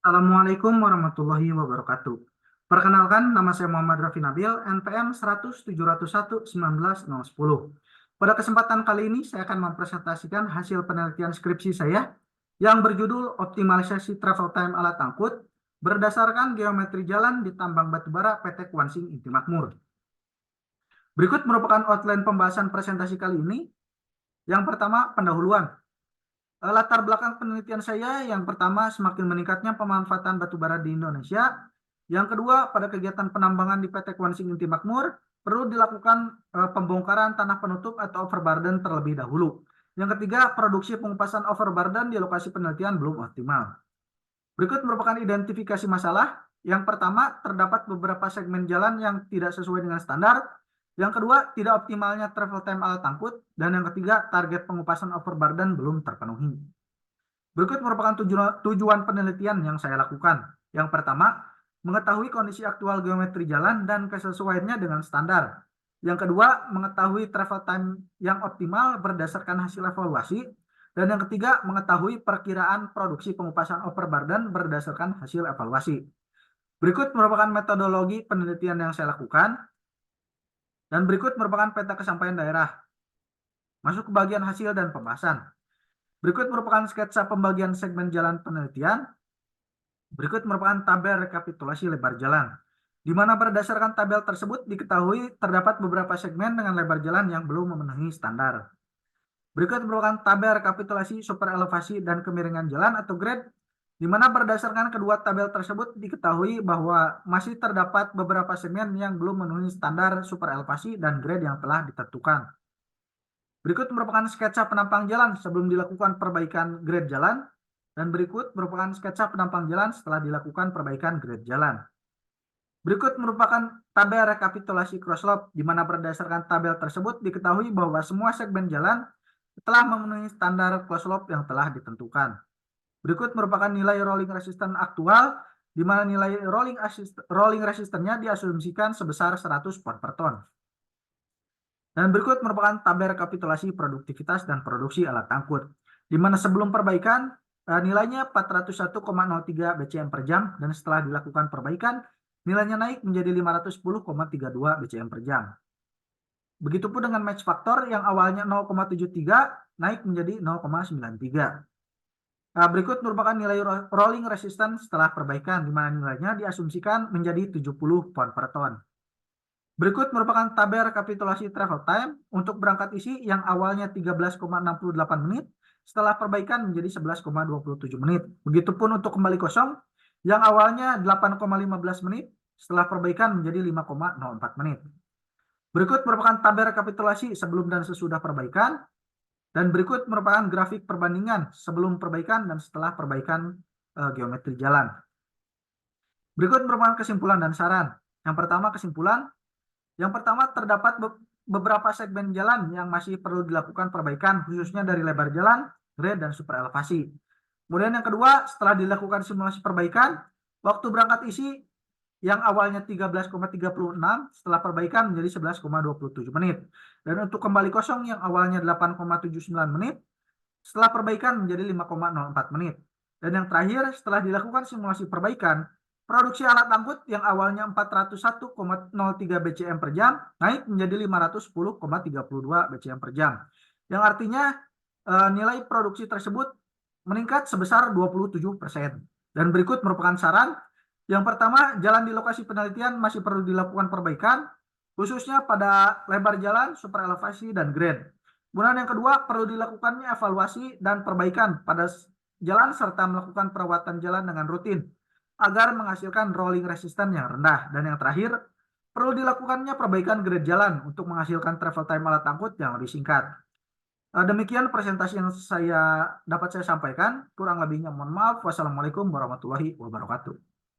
Assalamualaikum warahmatullahi wabarakatuh. Perkenalkan, nama saya Muhammad Rafi Nabil, NPM 10070111910. Pada kesempatan kali ini, saya akan mempresentasikan hasil penelitian skripsi saya yang berjudul Optimalisasi Travel Time Alat Angkut berdasarkan geometri jalan di tambang batubara PT Kuansing Inti Makmur. Berikut merupakan outline pembahasan presentasi kali ini. Yang pertama, pendahuluan. Latar belakang penelitian saya yang pertama semakin meningkatnya pemanfaatan batubara di Indonesia. Yang kedua, pada kegiatan penambangan di PT Kuansing Inti Makmur perlu dilakukan pembongkaran tanah penutup atau overburden terlebih dahulu. Yang ketiga, produksi pengupasan overburden di lokasi penelitian belum optimal. Berikut merupakan identifikasi masalah. Yang pertama, terdapat beberapa segmen jalan yang tidak sesuai dengan standar. Yang kedua, tidak optimalnya travel time alat angkut. Dan yang ketiga, target pengupasan overburden belum terpenuhi. Berikut merupakan tujuan penelitian yang saya lakukan. Yang pertama, mengetahui kondisi aktual geometri jalan dan kesesuaiannya dengan standar. Yang kedua, mengetahui travel time yang optimal berdasarkan hasil evaluasi. Dan yang ketiga, mengetahui perkiraan produksi pengupasan overburden berdasarkan hasil evaluasi. Berikut merupakan metodologi penelitian yang saya lakukan. Dan berikut merupakan peta kesampaian daerah. Masuk ke bagian hasil dan pembahasan. Berikut merupakan sketsa pembagian segmen jalan penelitian. Berikut merupakan tabel rekapitulasi lebar jalan, di mana berdasarkan tabel tersebut diketahui terdapat beberapa segmen dengan lebar jalan yang belum memenuhi standar. Berikut merupakan tabel rekapitulasi super elevasi dan kemiringan jalan atau grade, di mana berdasarkan kedua tabel tersebut diketahui bahwa masih terdapat beberapa segmen yang belum memenuhi standar super elevasi dan grade yang telah ditentukan. Berikut merupakan sketsa penampang jalan sebelum dilakukan perbaikan grade jalan, dan berikut merupakan sketsa penampang jalan setelah dilakukan perbaikan grade jalan. Berikut merupakan tabel rekapitulasi crosslop, di mana berdasarkan tabel tersebut diketahui bahwa semua segmen jalan telah memenuhi standar crosslop yang telah ditentukan. Berikut merupakan nilai rolling resistance aktual, di mana nilai rolling resistannya diasumsikan sebesar 100 pound per ton. Dan berikut merupakan tabel rekapitulasi produktivitas dan produksi alat angkut, di mana sebelum perbaikan nilainya 401,03 BCM per jam, dan setelah dilakukan perbaikan nilainya naik menjadi 510,32 BCM per jam. Begitupun dengan match factor yang awalnya 0,73 naik menjadi 0,93. Berikut merupakan nilai rolling resistance setelah perbaikan, di mana nilainya diasumsikan menjadi 70 pound per ton. Berikut merupakan tabel rekapitulasi travel time untuk berangkat isi yang awalnya 13,68 menit, setelah perbaikan menjadi 11,27 menit. Begitupun untuk kembali kosong yang awalnya 8,15 menit, setelah perbaikan menjadi 5,04 menit. Berikut merupakan tabel rekapitulasi sebelum dan sesudah perbaikan, dan berikut merupakan grafik perbandingan sebelum perbaikan dan setelah perbaikan geometri jalan. Berikut merupakan kesimpulan dan saran. Yang pertama, kesimpulan. Yang pertama, terdapat beberapa segmen jalan yang masih perlu dilakukan perbaikan, khususnya dari lebar jalan, grade, dan super elevasi. Kemudian yang kedua, setelah dilakukan simulasi perbaikan, waktu berangkat isi yang awalnya 13,36 setelah perbaikan menjadi 11,27 menit. Dan untuk kembali kosong yang awalnya 8,79 menit, setelah perbaikan menjadi 5,04 menit. Dan yang terakhir, setelah dilakukan simulasi perbaikan, produksi alat angkut yang awalnya 401,03 BCM per jam naik menjadi 510,32 BCM per jam. Yang artinya nilai produksi tersebut meningkat sebesar 27%. Dan berikut merupakan saran. Yang pertama, jalan di lokasi penelitian masih perlu dilakukan perbaikan, khususnya pada lebar jalan, super elevasi, dan grade. Kemudian yang kedua, perlu dilakukannya evaluasi dan perbaikan pada jalan serta melakukan perawatan jalan dengan rutin agar menghasilkan rolling resistance yang rendah. Dan yang terakhir, perlu dilakukannya perbaikan grade jalan untuk menghasilkan travel time alat angkut yang lebih singkat. Demikian presentasi yang dapat saya sampaikan. Kurang lebihnya mohon maaf. Wassalamualaikum warahmatullahi wabarakatuh.